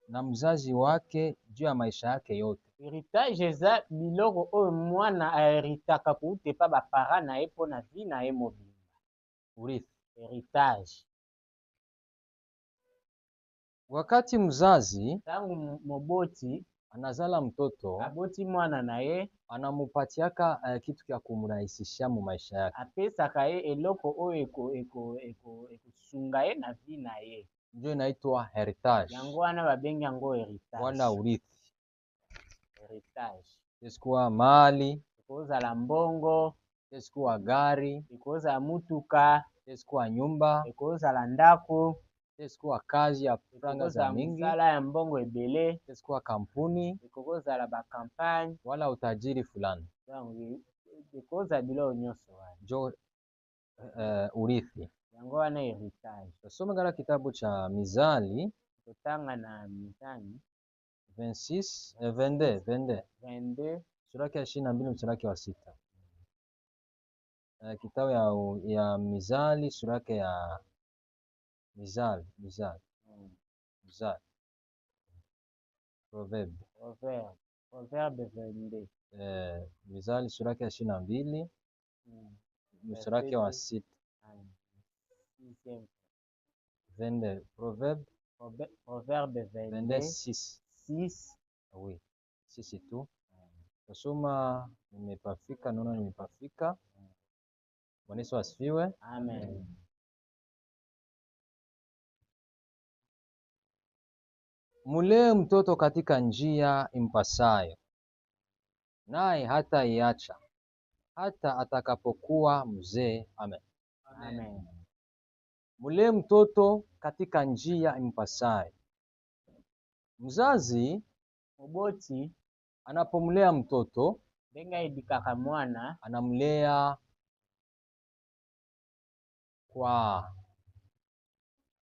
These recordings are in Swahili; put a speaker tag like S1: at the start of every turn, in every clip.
S1: na mzazi wake juu ya maisha yake yote.
S2: Héritage eza biloko oyo mwana aheritaka kuute pa bapara na ye mpona vie na ye mobimba.
S1: Urithi.
S2: Héritage.
S1: Wakati mzazi
S2: Tangu moboti
S1: anazala mtoto,
S2: aboti mwana na ye,
S1: anamupatiaka kitu kya kumurahisishia mu maisha yake.
S2: apesaka ye eloko oyo ekosunga ye na vie na ye.
S1: Ndio inaitwa heritage.
S2: Yango wana babengi yango héritage.
S1: Wala urithi.
S2: Héritage.
S1: Esikuwa mali,
S2: Ekozala mbongo,
S1: esikuwa gari,
S2: ekozala mutuka,
S1: esikuwa nyumba,
S2: ekozala ndako,
S1: esikuwa kazi ya franga za mingi,
S2: mosala ya mbongo ebele,
S1: esikuwa kampuni,
S2: ekozala bakampagne,
S1: wala utajiri fulani.
S2: ekozala biloko nyonso wana.
S1: Njo urithi.
S2: Yango wana héritage.
S1: Tusome katika kitabu cha Mizali
S2: Totanga na Mizali
S1: 22 sura ya 22 mstari wa 6. Kitabu ya Mizali sura ya Mizali. Proverbe
S2: 22.
S1: Mizali sura ya 22 mstari wa 6. 22 Proverbe
S2: 6.
S1: Oui, sisi tu. Tusoma nimepafika, naona nimepafika. Bwana Yesu asifiwe.
S2: Amen.
S1: Mulee mtoto katika njia impasayo, naye hata iacha hata atakapokuwa mzee. Amen.
S2: Amen.
S1: Mulee mtoto katika njia impasayo. Mzazi
S2: moboti
S1: anapomlea mtoto,
S2: benga edikaka mwana,
S1: anamlea kwa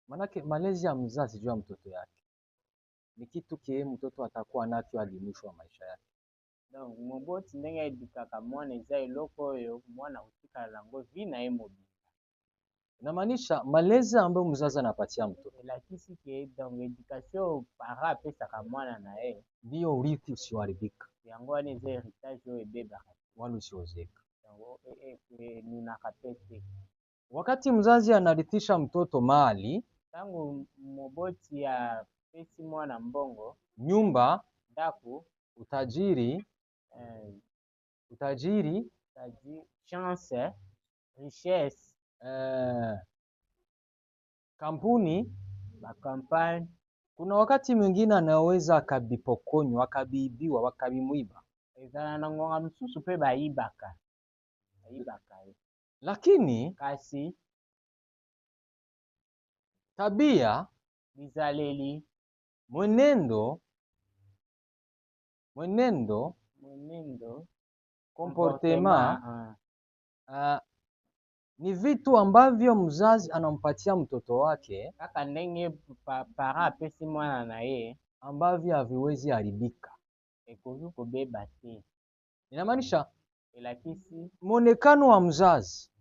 S1: manake malezi ya mzazi juu ya mtoto yake ni kitu kie mtoto atakuwa nacho hadi mwisho wa maisha yake.
S2: Donc moboti ndenge edikaka mwana eza eloko oyo mwana utikala nango vie na ye mobimba.
S1: Inamaanisha malezi ambayo mzazi anapatia mtoto,
S2: elakisi ke donc education para apesaka mwana na ye
S1: ndio urithi usioharibika.
S2: Yango wana eza héritage oyo ebebaka
S1: wala usiozeka.
S2: yango ninaka pete.
S1: Wakati mzazi anarithisha mtoto mali,
S2: Tangu moboti ya pesi mwana mbongo,
S1: nyumba,
S2: ndako,
S1: utajiri,
S2: chance, richesse,
S1: kampuni,
S2: makampagne,
S1: kuna wakati mwingine anaweza akabipokonywa, akabiibiwa, wakabimuiba.
S2: ezala na ngonga msusu pe baibaka.
S1: Lakini
S2: kasi
S1: tabia,
S2: bizaleli,
S1: mwenendo, comportement, ni vitu ambavyo mzazi anampatia mtoto wake
S2: kaka ndenge para apesi mwana na ye
S1: ambavyo haviwezi haribika.
S2: ekoki kobeba te.
S1: Inamaanisha
S2: elakisi
S1: mwonekano wa mzazi,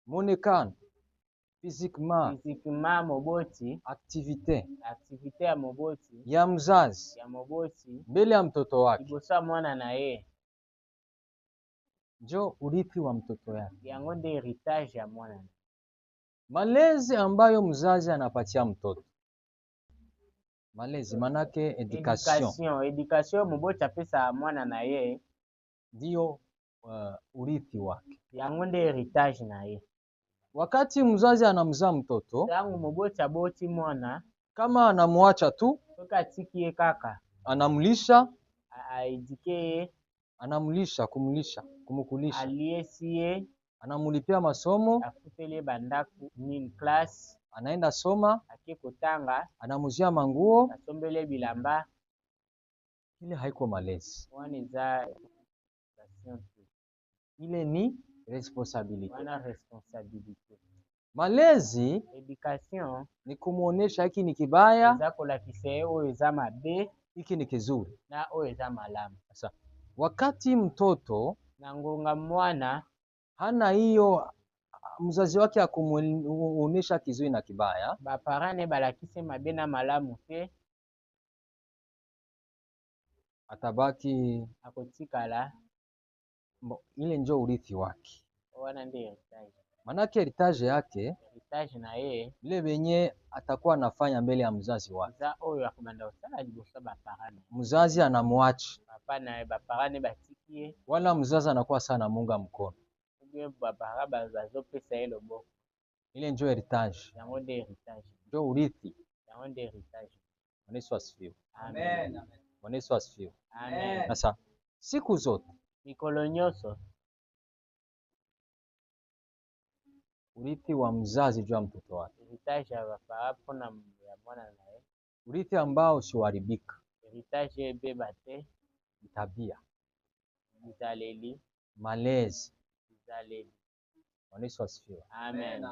S1: mwonekano physiquement,
S2: moboti,
S1: activité
S2: ya moboti,
S1: ya mzazi mbele ya mtoto wake,
S2: liboso mwana na ye,
S1: njo urithi wa mtoto yake.
S2: yango nde héritage ya mwana.
S1: Malezi ambayo mzazi anapatia mtoto, malezi manake education
S2: moboti apesa mwana na ye,
S1: ndio urithi wake,
S2: yango nde héritage na ye.
S1: Wakati mzazi anamzaa mtoto,
S2: tangu moboti aboti mwana,
S1: kama anamwacha tu,
S2: atiki ye kaka,
S1: anamlisha,
S2: aedike ye,
S1: anamlisha, kumukulisha,
S2: aliesi ye,
S1: anamulipia masomo,
S2: afutele bandaku min class,
S1: anaenda soma,
S2: ake kotanga,
S1: anamuzia manguo,
S2: asombele bilamba.
S1: Ile haiko malezi. Ile ni responsabilité. Malezi
S2: education
S1: ni kumuonesha hiki ni kibaya,
S2: eza kolakisa ye oyo eza mabe,
S1: hiki ni kizuri,
S2: na oyo eza malamu.
S1: Sasa wakati mtoto
S2: na ngonga mwana
S1: hana hiyo mzazi wake akumuonesha kizuri na kibaya,
S2: baparent ne balakisi mabe na malamu te,
S1: atabaki
S2: akotikala.
S1: ile njo urithi wake.
S2: Wana ndio heritage.
S1: Manake heritage yake
S2: Heritage na ye
S1: vile venye atakuwa anafanya mbele ya mzazi wake.
S2: za oyo akobanda osala liboso baparent.
S1: Mzazi anamwacha
S2: Papa na baparent batikie,
S1: wala mzazi anakuwa sana munga mkono.
S2: ubie baparent bazopesa ye loboko.
S1: Ile njo heritage,
S2: Yango ndio heritage.
S1: njo urithi.
S2: Yango ndio heritage.
S1: Bwana Yesu asifiwe.
S2: Amen.
S1: Bwana Yesu asifiwe.
S2: Amen.
S1: Sasa siku zote
S2: Mikolo nyonso
S1: urithi wa mzazi juu ya mtoto wake,
S2: heritage ya baparent mpona ya mwana na ye,
S1: urithi ambao usioharibika,
S2: heritage ebeba te,
S1: tabia,
S2: bizaleli,
S1: malezi.
S2: bizaleli.
S1: Bwana Yesu asifiwe.
S2: Amen.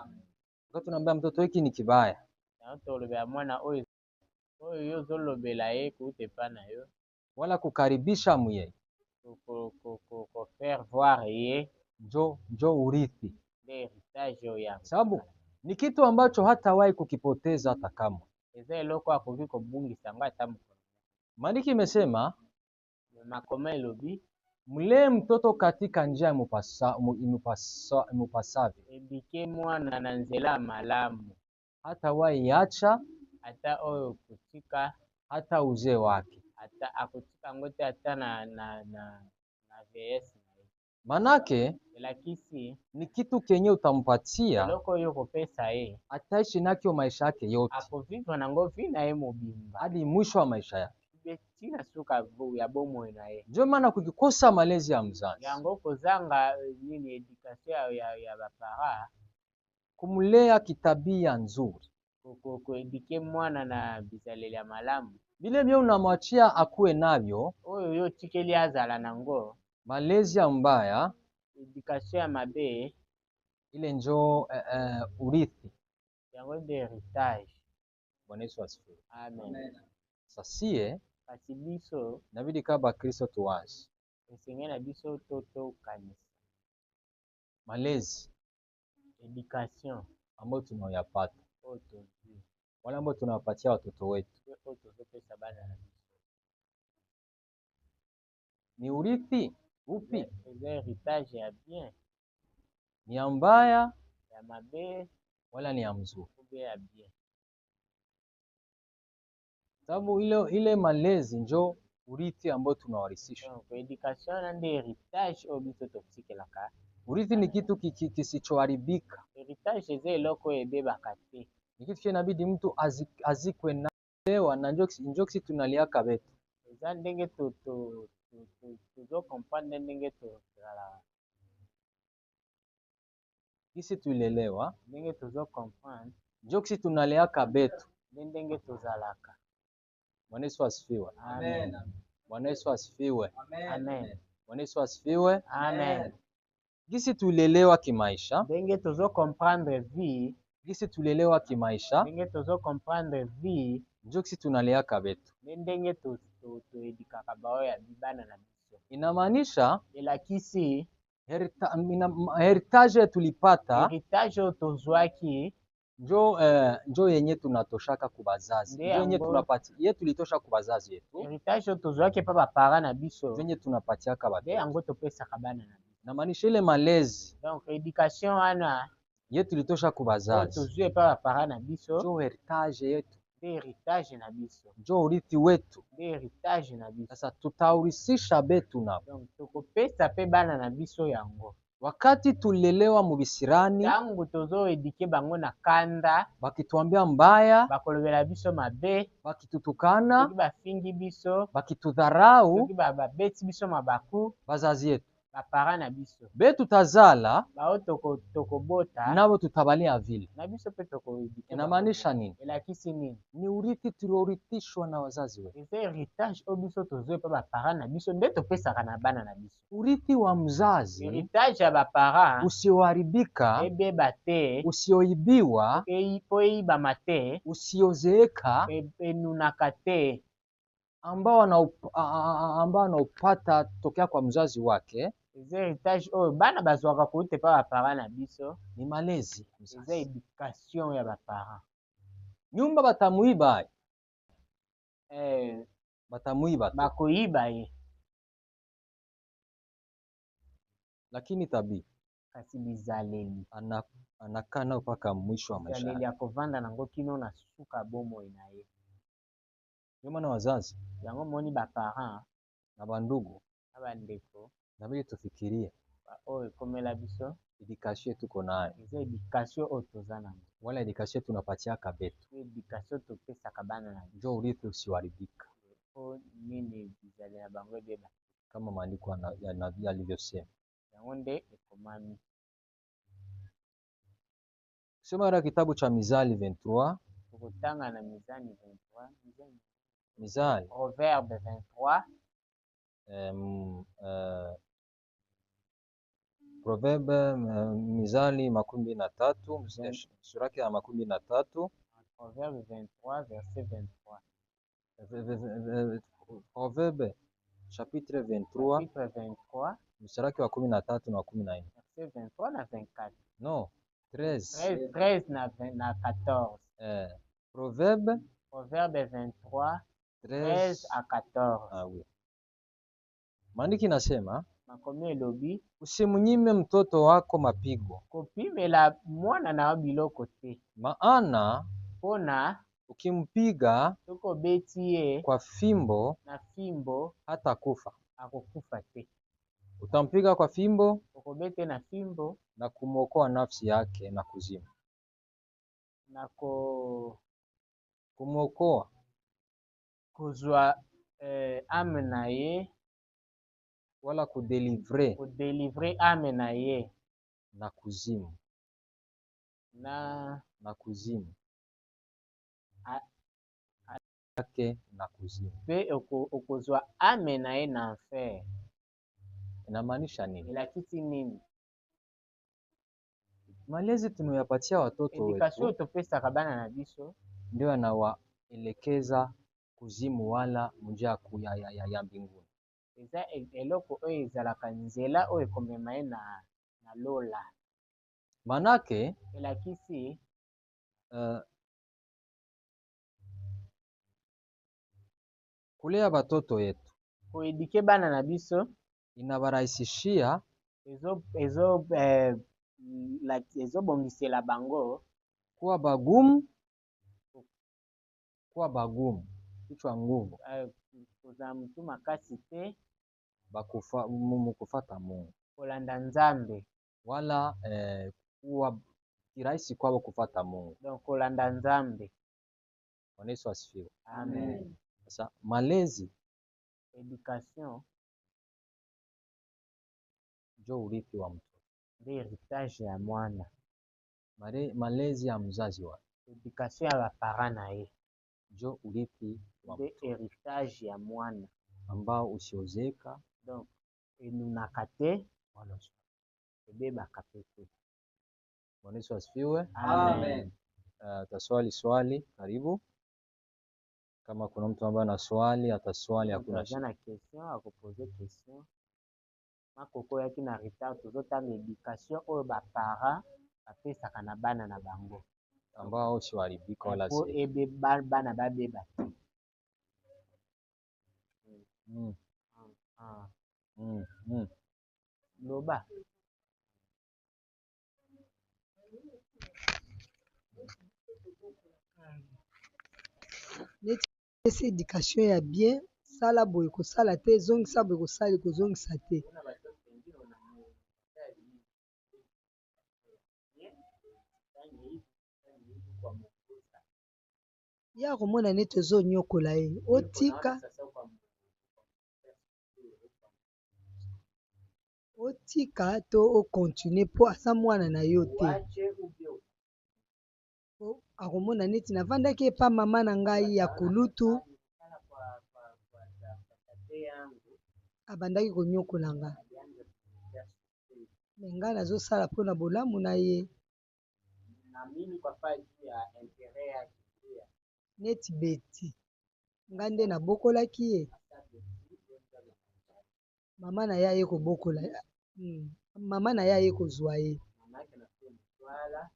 S1: Wakati tunaambia mtoto hiki ni kibaya,
S2: Yango tolobela mwana oyo yo ozolobela ye kuuta epa na yo,
S1: wala kukaribisha muyeye,
S2: ko faire voir ye
S1: njo urithi,
S2: nde heritage oyo yango.
S1: sababu ni kitu ambacho hatawahi kukipoteza hata kama.
S2: Eza eloko akoki kobungisa yango ata mokolo.
S1: Maandiko imesema
S2: Makoma elobi
S1: mlee mtoto katika njia imupasavyo,
S2: ebike mwana na nzela ya malamu,
S1: hatawahi acha
S2: ata oyo kotika,
S1: hata uzee wake.
S2: ata akotika yango te ata na vieillesse na ye.
S1: Manake
S2: Elakisi
S1: ni kitu kenye utampatia,
S2: eloko oyo kopesa ye,
S1: ataishi nakyo maisha yake yote
S2: akovivre nango vi na ye mobimba
S1: hadi mwisho wa maisha yake.
S2: tina suka ya bomoi na ye.
S1: Ndio maana kukikosa malezi ya mzazi,
S2: Yango kozanga nini education ya bapara,
S1: kumlea kitabia nzuri,
S2: koedike mwana na bizaleli ya malamu,
S1: vile vile unamwachia akuwe navyo.
S2: oyo yo tikeli azala nango,
S1: Malezi mbaya
S2: education ya mabe,
S1: ile njo urithi.
S2: yango nde heritage.
S1: Bwana Yesu asifiwe.
S2: Amen.
S1: Sasie
S2: Kasi biso
S1: inabidi kama Kristo tuwazi
S2: esenge na biso tokanisa
S1: malezi
S2: education
S1: ambayo tunayoyapata,
S2: oyo tozwi,
S1: wale ambao tunawapatia watoto wetu,
S2: oyo tozopesa bana na biso,
S1: ni urithi upi?
S2: eza heritage ya bien,
S1: Ni ya mbaya
S2: ya mabe,
S1: wala ni ya mzuri?
S2: ube ya bien.
S1: Sababu ile malezi njo urithi ambao tunawarisisha.
S2: Donc education na nde heritage oyo biso totikelaka.
S1: Urithi ni kitu kisichoharibika,
S2: Heritage eza eloko ebebaka te,
S1: ni kitu inabidi mtu azikwe na lewa na njo kisi tunaliaka betu.
S2: eza ndenge tozokomprendre ndenge tozala,
S1: Kisi tulelewa
S2: ndenge tozokomprendre
S1: njo kisi tunaliaka betu.
S2: ndenge tozalaka.
S1: Bwana Yesu asifiwe.
S2: Amen.
S1: Bwana Yesu asifiwe.
S2: Amen.
S1: Bwana Yesu asifiwe.
S2: Amen.
S1: Gisi tulelewa kimaisha,
S2: Ndenge tozokomprendre vie,
S1: gisi tulelewa kimaisha
S2: ndenge tozokomprendre vie,
S1: njo kisi tunaliaka betu.
S2: ndenge toedikaka baoyo ya bibana na biso.
S1: Inamaanisha
S2: Elakisi
S1: heritage tulipata
S2: heritage oyo tozwaki
S1: njo yenye tunatoshaka kubazazi, njo yenye tunapatia ye tulitosha kubazazi yetu,
S2: heritage oyo tozwaki pa bapara na biso,
S1: njo yenye tunapatiaka
S2: nde
S1: batoto.
S2: yango topesaka bana na biso.
S1: Inamaanisha ile malezi
S2: Donc education wana
S1: ye tulitosha
S2: oyo
S1: kubazazi
S2: tozwi pa bapara na biso,
S1: njo heritage yetu,
S2: nde heritage na biso,
S1: njo urithi wetu.
S2: nde heritage na biso.
S1: Sasa tutaurisisha betu nabo.
S2: Donc tokopesa pe bana na biso yango.
S1: Wakati tulelewa mubisirani,
S2: Tangu tozoedike bango na kanda,
S1: bakituambia mbaya,
S2: bakolobela biso mabe,
S1: bakitutukana,
S2: soki bafingi biso,
S1: bakitudharau,
S2: soki babeti biso mabaku,
S1: bazazi yetu
S2: bapara na biso
S1: betu tazala
S2: bao tokobota
S1: nabo tutabalia vile.
S2: na biso pe tokoedike.
S1: Inamaanisha nini?
S2: Elakisi nini?
S1: Ni urithi tuliorithishwa na wazazi wetu,
S2: Eza heritage oyo biso tozwi pa bapara na biso nde topesaka na bana na biso.
S1: urithi wa mzazi
S2: Heritage ya bapara
S1: usioharibika,
S2: ebeba te,
S1: usioibiwa,
S2: po eyibama te,
S1: usiozeeka,
S2: enunaka te,
S1: ambao anaupata tokea kwa mzazi wake,
S2: eza héritage oyo bana bazwaka kuute pa baparent na biso,
S1: ni malezi
S2: eza
S1: mzazi.
S2: éducation ya baparent.
S1: Nyumba batamuiba,
S2: Eh,
S1: batamuiba tu,
S2: bakoyiba ye
S1: lakini tabii
S2: kasi bizaleli
S1: anakaa nao mpaka mwisho wa maisha
S2: bizaleli
S1: yake.
S2: ya kovanda nango kino na suka bomoi na ye.
S1: Ndio maana wazazi
S2: Yango moni baparent
S1: na bandugu
S2: na bandeko
S1: nabidi tufikirie
S2: oyo ekomela biso,
S1: edukasio tuko nayo,
S2: eza éducation oyo toza nango,
S1: wala edukasio tunapatiaka betu,
S2: éducation topesaka bana na biso
S1: njo urithi usiharibika,
S2: po nini bizaleli na bango ebeba,
S1: kama maandiko yalivyosema.
S2: yango nde ekomami.
S1: Soma katika kitabu cha Mizali 23,
S2: Tokotanga na Mizani 23,
S1: Mizali
S2: Proverbe 23,
S1: Proverbe Mizali 23 sura ya 23,
S2: Proverbe 23 verset 23.
S1: Proverbe chapitre 23
S2: Chapitre 23
S1: mstari wa 13 na 14.
S2: verset 23 na 24.
S1: No, 13.
S2: 13 na 14.
S1: Proverbe
S2: 23 13 à 14.
S1: Ah oui. Maandiki nasema
S2: makomi elobi
S1: usimnyime mtoto wako mapigo,
S2: kopimela mwana na biloko te,
S1: maana
S2: mpona
S1: ukimpiga
S2: tokobeti ye
S1: kwa fimbo
S2: na fimbo
S1: hata kufa.
S2: akokufa te.
S1: Utampiga kwa fimbo
S2: okobete na fimbo
S1: na kumwokoa nafsi yake na kuzimu.
S2: na
S1: kumwokoa
S2: kozwa ame na ye,
S1: wala kudelivre
S2: ame na ye
S1: na kuzimu na kuzimu yake na kuzimu.
S2: Pe okozwa ame na ye na enfer.
S1: Inamaanisha nini?
S2: Ilakisi nini?
S1: Malezi tunayopatia watoto
S2: wetu
S1: topesaka
S2: bana na biso
S1: ndio anawaelekeza kuzimu wala njia ya mbinguni.
S2: Eza eloko oyo ezalaka nzela oyo ekomema ye na lola.
S1: Manake
S2: elakisi
S1: kulea batoto yetu,
S2: koedike bana na biso
S1: inabarahisishia
S2: ezobongisela bango
S1: kuwa bagumu kichwa nguvu,
S2: kozala mutu makasi te,
S1: kufata Mungu
S2: kolanda Nzambe
S1: wala kuwa kirahisi kwao kufata Mungu.
S2: Donc kolanda Nzambe.
S1: Bwana Yesu asifiwe.
S2: Amen.
S1: Sasa malezi,
S2: education
S1: ndio urithi wa mtoto,
S2: ndio heritage ya mwana.
S1: Malezi ya mzazi wake,
S2: education ya baparent na ye
S1: ndio urithi wa
S2: mtoto, heritage ya mwana
S1: ambao usiozeka,
S2: donc enunaka te wala ebebaka te.
S1: Bwana Yesu asifiwe.
S2: Amen.
S1: Swali, karibu. Kama kuna mtu ambaye ana swali ataswali, hakuna shida.
S2: Na question akopose question. Makoko yaki na retard tozotanga education oyo baparent bapesaka na bana na bango
S1: ambao siwaribika wala
S2: po ebe bana babeba te. Loba
S3: neti esi éducation ya bien, sala boye kosala te, zongisa boye kosala kozongisa te. Ya komona neti ozonyokola ye, otika to okontinue po aza mwana na yo te. Akomona neti navandaki epa mama na ngai ya kulutu abandaki konyokola nga, me ngai nazosala mpona bolamu na ye. Neti beti ngai nde nabokolaki ye, mama na ye aye kobokola Mama na ye aye kozwa ye.
S2: Mama yake na kwa mtwala.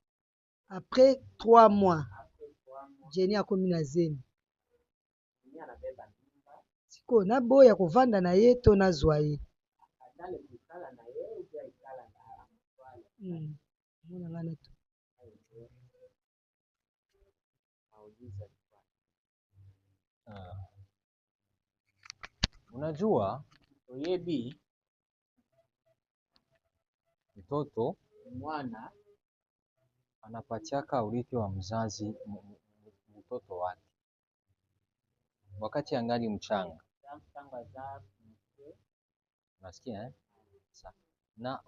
S3: Après 3 mois,
S2: Après 3 mois.
S3: Jenny akomi na zemi.
S2: Jenny anabeba mimba.
S3: Siko na boya kovanda na ye to nazwa ye.
S2: Atale kukala na ye ou bien ikala na mtwala.
S3: Mwana ngana tu.
S1: Unajua
S2: oyebi
S1: mtoto
S2: mwana
S1: anapatiaka urithi wa mzazi mtoto wake wakati angali mchanga. Unasikia eh? Na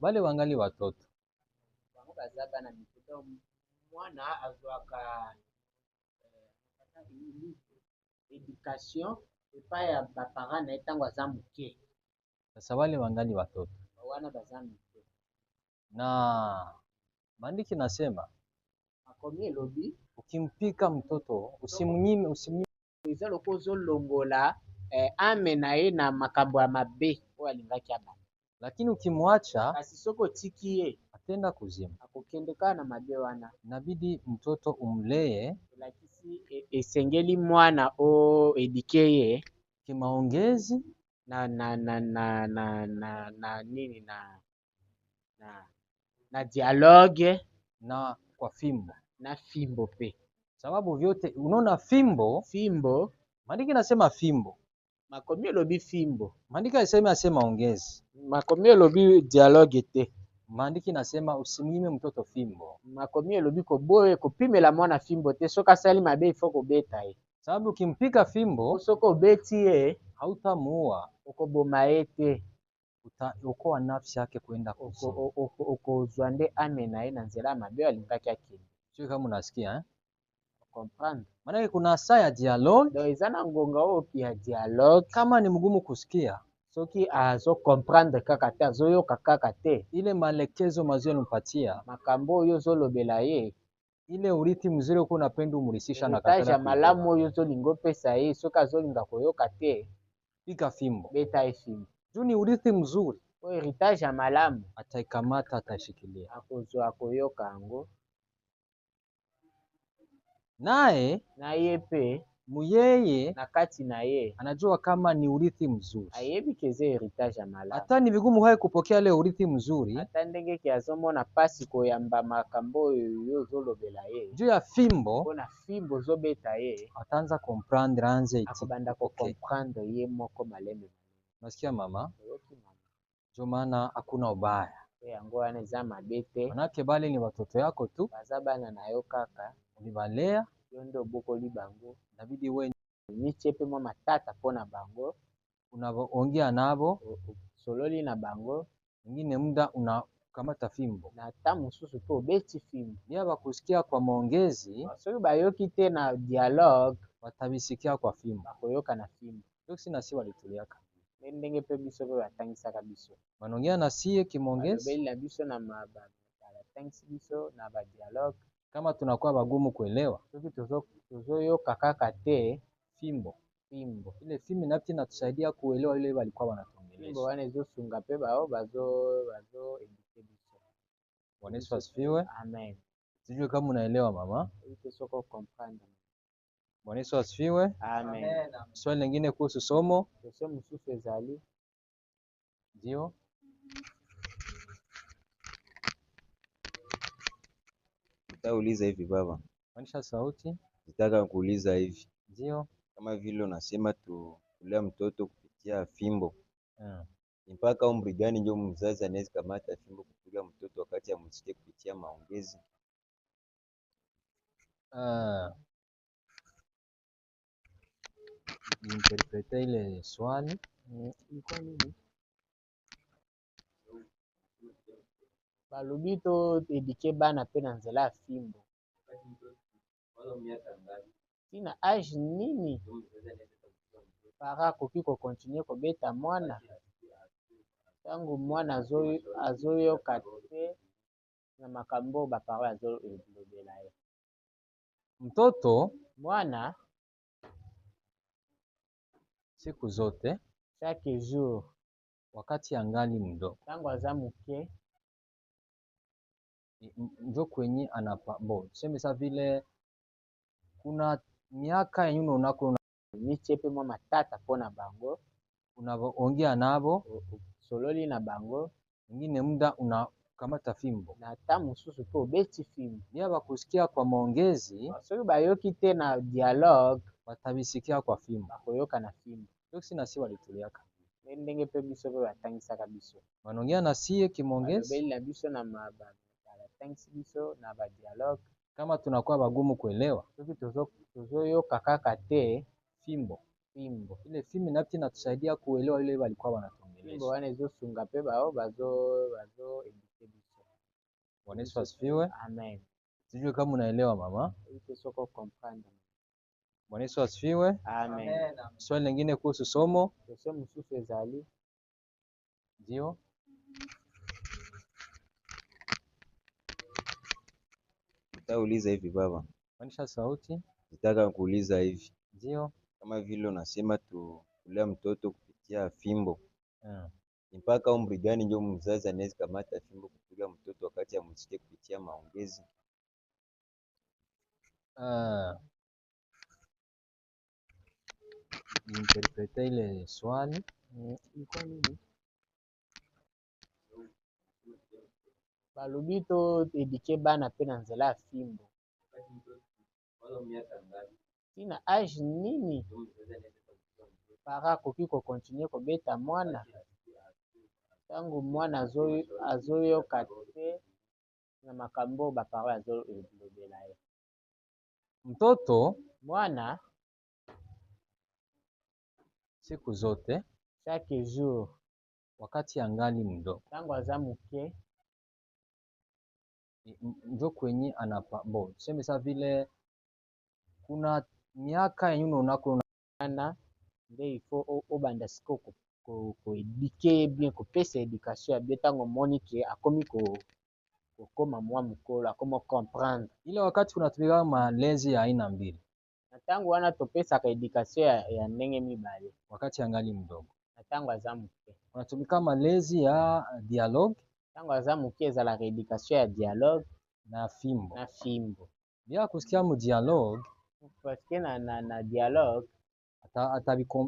S1: wale wangali watoto
S2: mwana azwaka education epai ya baparent na ye ntango aza moke.
S1: Sasa wale wangali watoto
S2: wana baza moke,
S1: na maandiki nasema
S2: makomi elobi
S1: ukimpika mtoto usimnyime
S2: eza loko ozolongola ame na ye na makambo ya mabe oyo alingaki abana,
S1: lakini ukimwacha
S2: kasi soki otiki ye
S1: atenda kuzimu,
S2: akokende kaka na mabe wana.
S1: inabidi mtoto umlee,
S2: elakisi esengeli mwana o edike ye
S1: kimaongezi
S2: na nini na dialogue
S1: na kwa fimbo
S2: na fimbo pe,
S1: sababu vyote unaona fimbo maandiki nasema fimbo,
S2: makomi elobi fimbo,
S1: maandiki asema ongezi,
S2: makomi elobi dialogue te,
S1: maandiki nasema usimnyime mtoto fimbo,
S2: makomi elobi koboye kopimela mwana fimbo te, soki asali mabe ifo kobeta ye,
S1: sababu ukimpika fimbo
S2: soki obeti ye
S1: hautamuua,
S2: okoboma ye te,
S1: utaokoa nafsi yake kwenda kuzimu,
S2: okozwa nde ame na ye na nzela ya mabe alingaki akende.
S1: Sio kama unasikia eh?
S2: Comprendre.
S1: Maana kuna saa ya dialogue.
S2: Donc eza na ngonga oyo ya dialogue.
S1: Kama ni mgumu kusikia,
S2: soki azo comprendre kaka te, azoyoka kaka te,
S1: ile maelekezo mazuri unampatia,
S2: makambo oyo ozolobela ye,
S1: ile urithi mzuri uko unapenda umurisisha na
S2: katala ya malamu oyo ozolinga opesa ye, soki azolinga koyoka te,
S1: pika fimbo,
S2: beta ye fimbo.
S1: Juu ni urithi mzuri,
S2: o heritage ya malamu,
S1: ataikamata, ataishikilia,
S2: akozwa koyoka yango.
S1: Naye
S2: na ye pe
S1: muyeye
S2: na kati na ye
S1: anajua kama ni urithi mzuri,
S2: ayebi keze heritage ya malamu.
S1: Hata ni vigumu hai kupokea ile urithi mzuri,
S2: hata ndenge ki azomona pasi koyamba makambo oyo ozolobela ye,
S1: juu ya fimbo,
S2: mpona fimbo ozobeta ye,
S1: ataanza comprendre, anze iti
S2: akobanda comprendre ye moko maleme.
S1: Nasikia mama? Ndio maana hakuna ubaya.
S2: Yango wana eza mabe te.
S1: Manake bale ni watoto yako tu.
S2: Baza bana na yo kaka.
S1: Ulibalea.
S2: Yo ndio obokoli bango.
S1: Inabidi wewe
S2: miche pe mwa matata mpona bango.
S1: Unaongea nabo.
S2: Sololi na bango.
S1: Ngine muda unakamata fimbo.
S2: Na ata mosusu pe obeti fimbo.
S1: Nia bakusikia kwa maongezi.
S2: Soki bayoki te na dialogue.
S1: Watabisikia kwa fimbo.
S2: Bakoyoka na fimbo.
S1: Yoki sina si walituliaka.
S2: Ndenge pe biso pe batangisaka biso.
S1: Banongea na siye kimaongezi.
S2: Balobeli na biso na batangisi biso na ba dialogue.
S1: Kama tunakuwa bagumu kuelewa.
S2: Soki tozoyoka kaka te
S1: fimbo.
S2: Ile
S1: fimbo inapti inatusaidia kuelewa ile walikuwa wanatuongelesha.
S2: Fimbo wana ezosunga pe bao bazo edike biso.
S1: Bwana Yesu asifiwe.
S2: Amen.
S1: Sijui kama unaelewa mama.
S2: Ili soko comprendre.
S1: Bwana Yesu asifiwe.
S2: Amen.
S1: Swali lingine kuhusu somo.
S2: Somo msusu ezali.
S1: Ndio.
S4: Nitauliza hivi baba.
S1: Manisha sauti.
S4: Nitaka kuuliza hivi.
S1: Ndio.
S4: Kama vile unasema tulea mtoto kupitia fimbo.
S1: Ni
S4: mpaka umri gani ndio mzazi anaweza kamata fimbo kupiga mtoto wakati amsikie kupitia maongezi?
S1: Interprete ile swali.
S2: Iko nini? Balobi to edike bana pe na nzela ya fimbo. Tina age nini? Para koki ko continue kobeta mwana. Tangu mwana azoyoka te na makambo ba parents azolobela ye.
S1: Mtoto
S2: mwana
S1: siku zote
S2: chaque jour
S1: wakati angali mdogo.
S2: ntango aza moke
S1: Njo kwenye tuseme sa vile kuna miaka yenye unaonako
S2: mitie mpe mwa matata mpo na bango,
S1: unaongea nabo
S2: sololi na bango,
S1: ingine muda unakamata fimbo
S2: na ata mosusu mpe obeti fimbo.
S1: bia bakusikia kwa maongezi,
S2: Soki bayoki te na dialogue,
S1: batabisikia kwa fimbo.
S2: bakoyoka na fimbo.
S1: Yoksi na si walituliaka
S2: Ndenge mpe biso mpe batangisaka biso,
S1: wanaongea na sie kimongezi,
S2: balobeli na biso na batangisi biso na badialogue.
S1: kama tunakuwa bagumu kuelewa,
S2: Soki tozoyoka kaka te
S1: fimbo
S2: fimbo,
S1: ile fimbo napti natusaidia kuelewa ile walikuwa
S2: fimbo
S1: wanatongelesha.
S2: wana ezosunga mpe bao bazo edike biso.
S1: Bwana Yesu asifiwe.
S2: Amen.
S1: Sijui kama unaelewa mama.
S2: Ite soko comprendre.
S1: Bwana Yesu asifiwe.
S2: Amen.
S1: Swali lingine kuhusu somo?
S2: Question mosusu ezali?
S1: Ndio.
S4: Nitauliza hivi baba,
S1: Manisha sauti.
S4: nitaka kuuliza hivi,
S1: Ndio.
S4: kama vile unasema kulea mtoto kupitia fimbo,
S1: Mm.
S4: mpaka umri gani ndio mzazi anaweza kamata fimbo kupiga mtoto wakati amsikie kupitia maongezi?
S1: Interprete ile swali.
S2: Ilikuwa nini? Balobi to edike bana pe na nzela ya fimbo. Tina age nini? Para akoki kokontinue kobeta mwana ntango mwana azoyoka te na makambo baparo azolobela ye.
S1: Mtoto
S2: Mwana
S1: siku zote
S2: chaque jour
S1: wakati angali mdogo
S2: ntango aza moke
S1: njo kwenye tuseme sa vile kuna miaka yenye unaonako
S2: ana nde ifo obanda siko koedike bien kopesa edukation ya bien ntango omoni ke akomi kokoma mwa mokolo akoma comprendre.
S1: ile wakati unatumika malezi ya aina mbili.
S2: Na ntango wana topesaka edukation ya ndenge mibale.
S1: Wakati angali mdogo
S2: na ntango aza moke
S1: unatumika malezi ya dialogue.
S2: Ntango aza moke ezalaka edukation ya dialogue
S1: na fimbo. Bia kusikia mu dialogue
S2: parce que na dialogue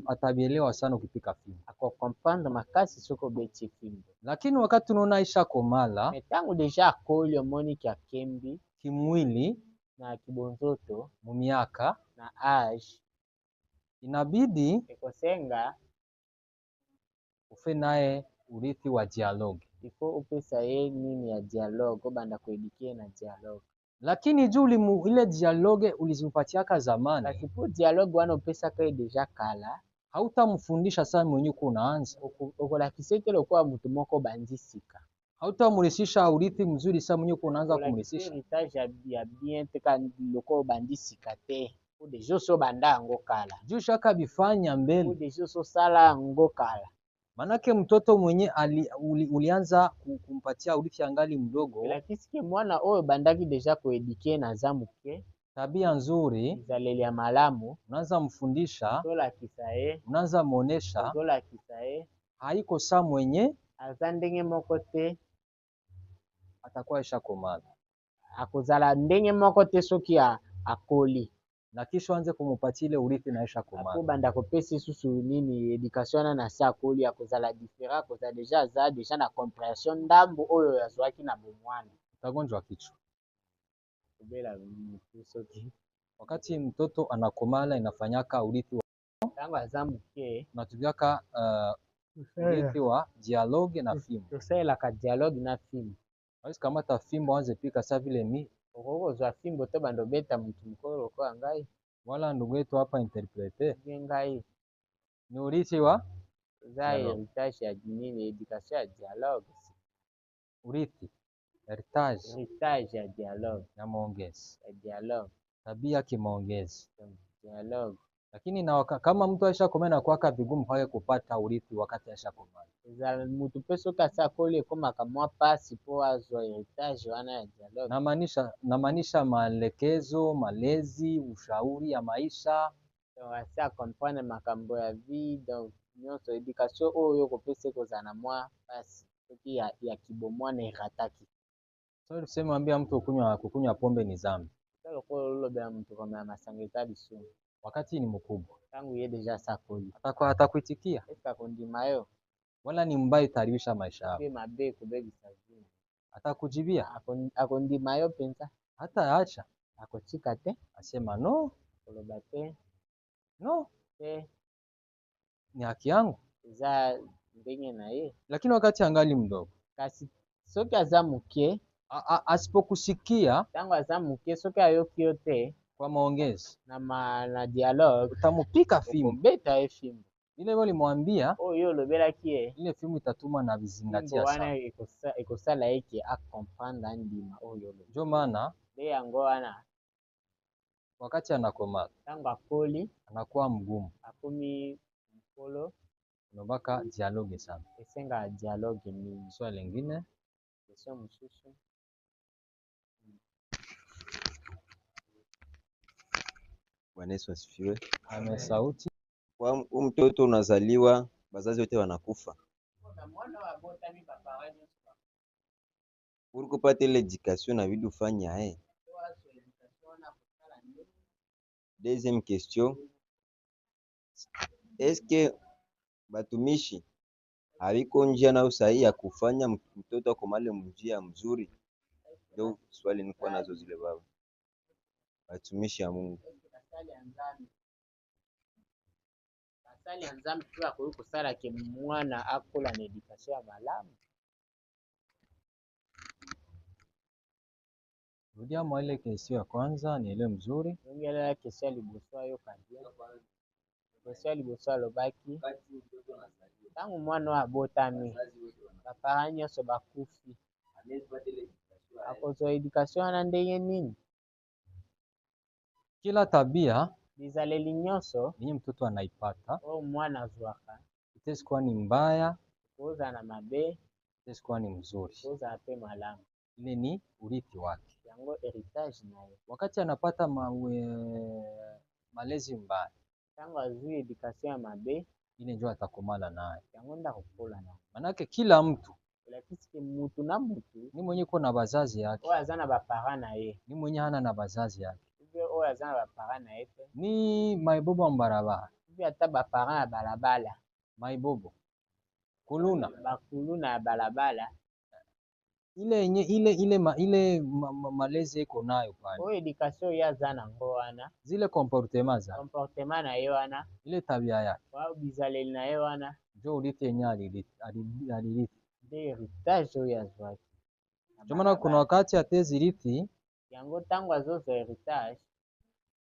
S1: atabielewa sana ukipika fimbo.
S2: Akokomprendre makasi soko obeti fimbo.
S1: Lakini wakati unaona isha komala,
S2: ntango deja akoli omoni ki akembi
S1: kimwili
S2: na kibonzoto
S1: mu miaka
S2: na age,
S1: inabidi
S2: ekosenga
S1: ufe naye urithi wa dialogue.
S2: Ifo upesa ye nini ya dialogue, obanda koedike na dialogue.
S1: Lakini juu ile dialogue ulizimpatiaka zamani,
S2: kasi po dialogue wana opesaka ye deja kala,
S1: hautamfundisha sana mwenye kunaanza.
S2: Okolakisa ete lokola mutu moko bandi sika.
S1: Hautamurisisha urithi mzuri sana mwenye kunaanza kumrisisha.
S2: Heritage ya bien teka lokola bandi sika te. Po deja so banda yango kala.
S1: Juu shaka bifanya mbele.
S2: Po deja so sala yango kala.
S1: Manake mtoto mwenye ulianza kumpatia urithi angali mdogo,
S2: lakisiki mwana oyo bandaki deja koedike na za muke,
S1: tabia nzuri,
S2: izaleli ya malamu,
S1: unaanza mfundisha,
S2: tolakisa ye,
S1: unaanza muonesha,
S2: tolakisa ye,
S1: haiko saa mwenye
S2: aza ndenge moko te,
S1: atakuwa isha komala.
S2: Akozala ndenge moko te soki akoli.
S1: Na kisha anze kumupatia ile urithi na isha komala.
S2: Akobanda kopesa susu nini education na sa akoli, akozala different, akozala deja aza deja na comprehension ndambo oyo yazwaki na bomwana.
S1: Utagonjwa kichwa.
S2: Kubela mtu soki.
S1: Wakati mtoto anakomala inafanyaka urithi wa
S2: tango aza muke,
S1: natubiaka urithi wa dialogue na fimbo.
S2: Tosalelaka dialogue na fimbo.
S1: Wawezi kamata fimbo anze pika sa vile mi.
S2: Okozwa fimbo to bando beta mutu mukolo kwa ngai.
S1: Wala ndugu yetu hapa interprete.
S2: Ngai.
S1: Ni urithi wa
S2: heritage ya nini, education ya dialogue.
S1: Urithi. Heritage
S2: ya dialogue.
S1: Ya maongezi.
S2: Ya dialogue.
S1: Tabia kimaongezi.
S2: Dialogue.
S1: Lakini na kama mtu aisha komena kwaka vigumu kwake kupata urithi wakati aisha komena.
S2: Za mutu peso kasa kole koma kamwa pasi po azwa heritage wana ya dialogue.
S1: Namaanisha maelekezo, malezi, ushauri ya maisha.
S2: Asa comprendre makambo ya vie, donc nyonso éducation oyo kopesa kozala na mwa mpasi soki ya kibomwana erataki.
S1: So tuseme ambia mtu kukunywa pombe ni dhambi.
S2: Sasa lokola olobela moto komela masanga eza lisumu.
S1: Wakati ni mkubwa.
S2: Tangu ye deja asakoli.
S1: Atakuitikia.
S2: Eske akondima yo?
S1: Wala ni mbaya itaribisha maisha yako.
S2: Pe mabe kubebisa zini.
S1: Atakujibia.
S2: Akondima yo penza.
S1: Hata acha.
S2: Akotika te.
S1: Asema no.
S2: Koloba te.
S1: No.
S2: Te.
S1: Ni haki yangu.
S2: Eza ndenge na ye.
S1: Lakini wakati angali mdogo.
S2: Kasi soki aza muke.
S1: Asipokusikia.
S2: Tangu aza muke soki ayoki yo te.
S1: Kwa maongezi.
S2: Na dialogue.
S1: Utamupika fimbo.
S2: Beta ye fimbo.
S1: Ile walimwambia.
S2: Oyo lobelaki ye.
S1: Ile fimbo itatuma na vizingatia
S2: sana. Ekosala eke akomprendre ndima oyo.
S1: Ndio maana.
S2: Be yango wana.
S1: Wakati anakomala.
S2: Tangu akoli.
S1: Anakuwa mgumu.
S2: Akomi mkolo.
S1: Nobaka dialogue sana.
S2: Esenga dialogue mingi.
S1: Swali lingine.
S2: Kesho msusu.
S4: Bwana Yesu asifiwe.
S1: Amen. Sauti.
S4: Kwa mtoto unazaliwa, wazazi wote wanakufa. Pour kupata ile education na vidu fanya Deuxième question. Est-ce que batumishi haliko njia na usahihi ya kufanya mtoto akomale njia mzuri? Ndio swali nilikuwa nazo zile baba. Batumishi ya Mungu.
S2: Basali ya Nzambe tu akoki kosala ke mwana akola na education ya malamu.
S1: Rudia mwa ile question ya kwanza ni ile mzuri.
S2: Ngela question ya liboso ayo kandia. Question ya liboso alobaki. Tangu mwana abotami. Bapara nyonso bakufi. Akozwa education wana ndenge nini?
S1: Kila tabia
S2: bizaleli nyonso
S1: yenye mtoto anaipata
S2: oyo mwana azwaka
S1: itaweza kuwa ni mbaya,
S2: kozala na mabe,
S1: itaweza kuwa ni mzuri.
S2: kozala pe malamu.
S1: Ile ni urithi wake.
S2: Yango heritage naye.
S1: Wakati anapata malezi mbaya,
S2: tangu azwi education ya mabe,
S1: ile ndio atakomala naye.
S2: Yango ndakokola naye.
S1: Manake kila mtu
S2: lakini mutu na mutu
S1: ni mwenye ko na bazazi yake.
S2: Oyo aza na bapara na ye.
S1: Ni mwenye hana na bazazi yake.
S2: Oyo aza na bapara na ye pe.
S1: Ni maibobo mbarabara.
S2: Ibi ata bapara ya balabala.
S1: Maibobo. Kuluna.
S2: Bakuluna ya balabala.
S1: Ile malezi iko nayo pale.
S2: Oyo education ya aza nango wana.
S1: Zile comportement za.
S2: Comportement na ye wana.
S1: Ile tabia yake.
S2: Wa bizaleli na ye wana.
S1: Ndio urithi yenye alirithi.
S2: Ndio heritage oyo azwaki.
S1: Ndio maana kuna wakati atezi rithi.
S2: Yango tangu azozwa heritage.